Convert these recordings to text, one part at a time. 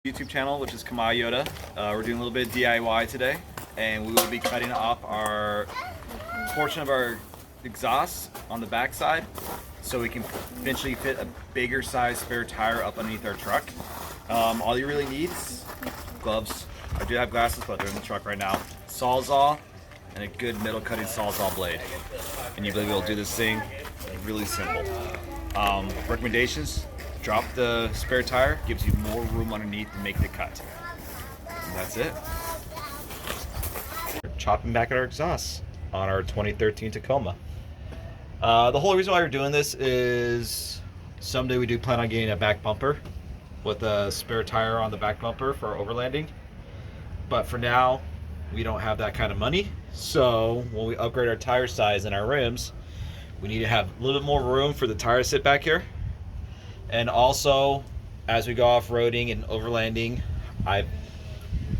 YouTube channel, which is Kamayota. We're doing a little bit of DIY today, and we will be cutting off our portion of our exhaust on the back side so we can eventually fit a bigger size spare tire up underneath our truck. All you really need is gloves. I do have glasses, but they're in the truck right now. Sawzall and a good metal cutting sawzall blade, and you'll be able to do this thing really simple. Recommendations: drop the spare tire, gives you more room underneath to make the cut. And that's it. We're chopping back at our exhaust on our 2013 Tacoma. The whole reason why we're doing this is someday we do plan on getting a back bumper with a spare tire on the back bumper for our overlanding. But for now, we don't have that kind of money. So when we upgrade our tire size and our rims, we need to have a little bit more room for the tire to sit back here. And also, as we go off-roading and overlanding, I've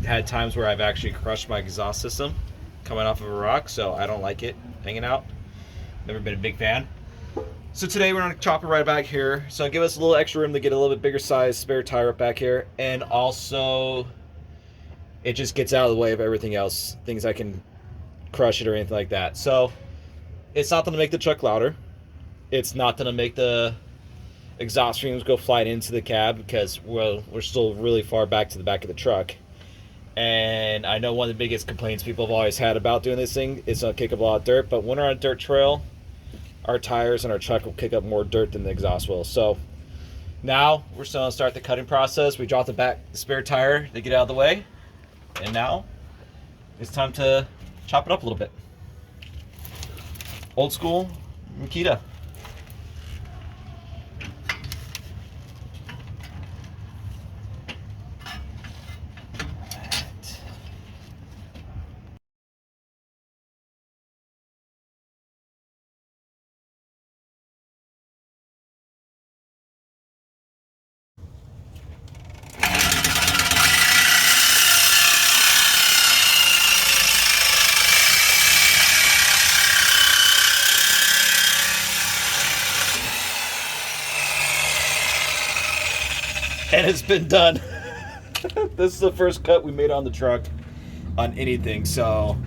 had times where I've actually crushed my exhaust system coming off of a rock, so I don't like it hanging out. Never been a big fan. So today we're gonna chop it right back here. So give us a little extra room to get a little bit bigger size spare tire up back here. And also, it just gets out of the way of everything else. Things I can crush it or anything like that. So it's not gonna make the truck louder. It's not gonna make the exhaust streams go flying into the cab because we're still really far back to the back of the truck. And I know one of the biggest complaints people have always had about doing this thing is it'll kick up a lot of dirt, but when we're on a dirt trail, our tires and our truck will kick up more dirt than the exhaust will. So now we're still gonna start the cutting process. We dropped the spare tire to get out of the way, and now it's time to chop it up a little bit. Old school Makita. And it's been done. This is the first cut we made on the truck on anything, so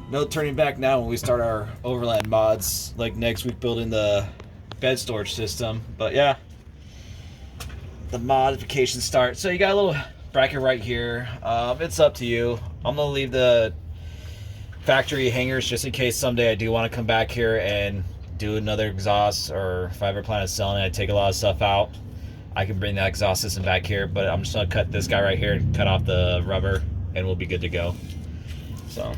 no turning back now when we start our overland mods, like next week building the bed storage system. But yeah, the modifications start. So you got a little bracket right here. It's up to you. I'm gonna leave the factory hangers just in case someday I do want to come back here and do another exhaust, or if I ever plan on selling it, I take a lot of stuff out, I can bring that exhaust system back here. But I'm just gonna cut this guy right here and cut off the rubber, and we'll be good to go. So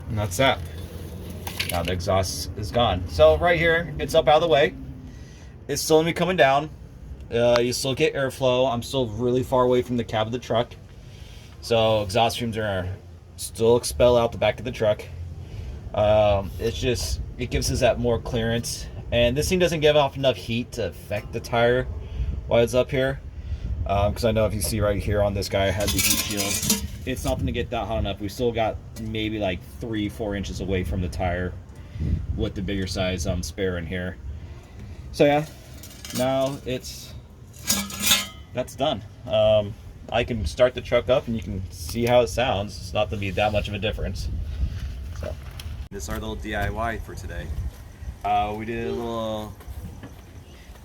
and that's that. Now the exhaust is gone. So right here, it's up out of the way. It's still gonna be coming down. You still get airflow. I'm still really far away from the cab of the truck, so exhaust fumes are still expelled out the back of the truck. It gives us that more clearance, and this thing doesn't give off enough heat to affect the tire while it's up here. Because I know if you see right here on this guy, I had the heat shield. It's not going to get that hot enough. We still got maybe like 3-4 inches away from the tire with the bigger size spare in here. So yeah, now that's done. I can start the truck up and you can see how it sounds. It's not going to be that much of a difference. So this is our little DIY for today. We did a little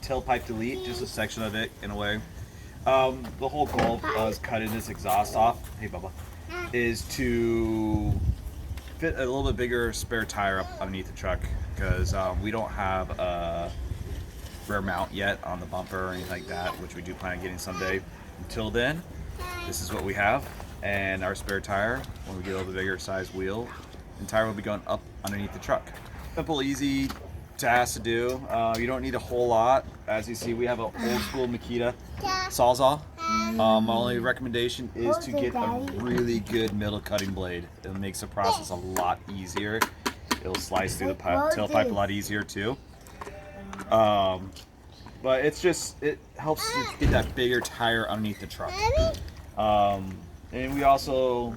tailpipe delete, just a section of it in a way. The whole goal of us cutting this exhaust off, hey Bubba, is to fit a little bit bigger spare tire up underneath the truck, because we don't have a rear mount yet on the bumper or anything like that, which we do plan on getting someday. Until then, this is what we have, and our spare tire, when we get a little bit bigger size wheel, the tire will be going up underneath the truck. Simple, easy task to do. You don't need a whole lot. As you see, we have an old school Makita Sawzall. My only recommendation is to get a really good middle cutting blade. It makes the process a lot easier. It'll slice through the tailpipe a lot easier too. But it's just, it helps to get that bigger tire underneath the truck. And we also,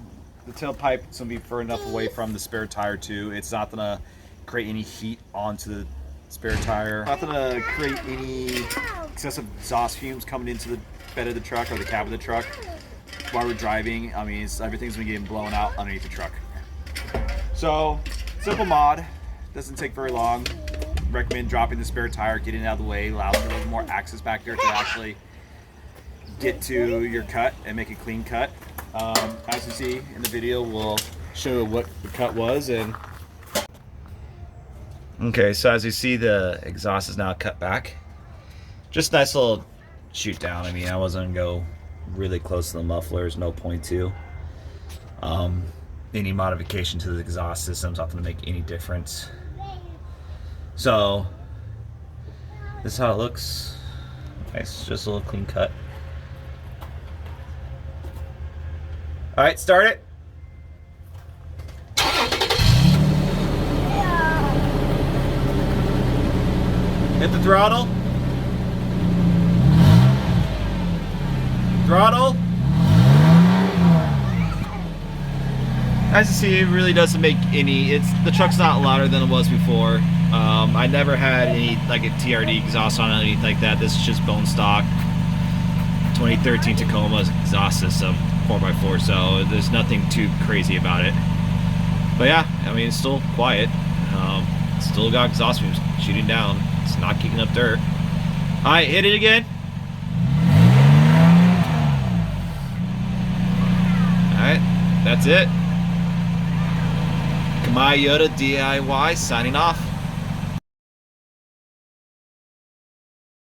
the tailpipe is going to be far enough away from the spare tire too. It's not going to create any heat onto the spare tire. Not going to create any excessive exhaust fumes coming into the bed of the truck or the cab of the truck while we're driving. I mean, everything's going to get blown out underneath the truck. So, simple mod. Doesn't take very long. Recommend dropping the spare tire, getting it out of the way, allows a little more access back there to actually get to your cut and make a clean cut. As you see in the video, we'll show what the cut was. And okay, so as you see, the exhaust is now cut back. Just nice little shoot down. I mean, I wasn't gonna go really close to the mufflers, no point to. Any modification to the exhaust system's not gonna make any difference. So this is how it looks. Nice, just a little clean cut. All right, start it. Hit the throttle. Throttle. As you see, it really doesn't make any, the truck's not louder than it was before. I never had any, like a TRD exhaust on it or anything like that. This is just bone stock 2013 Tacoma exhaust system, 4x4, so there's nothing too crazy about it. But yeah, I mean, it's still quiet. Still got exhaust fumes shooting down. It's not kicking up dirt. Alright, hit it again. Alright, that's it. Kamai Yoda DIY signing off.